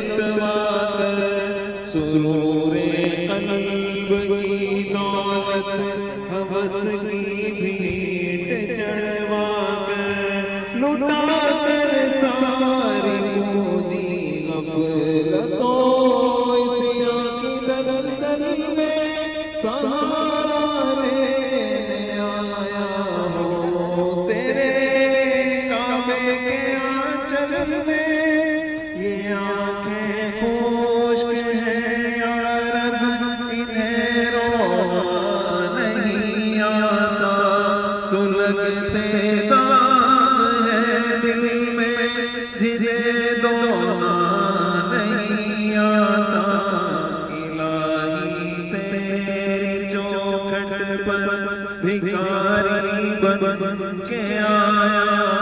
लुटवा कर सुरूरे कल्ब की दौलत हवस की भीट चढ़वा कर लुटा कर सारी मोदी गफलतों इस आँखी दलदल में सहारा लेने आया हूँ तेरे काबे के आंचल में। ये आँखें खुश्क हैं या रब इन्हें रोना नहीं आता सुलगते दाग है दिल में जिन्हें रोना नहीं आता। इलाही तेरी चौखट पर भिखारी बन के आया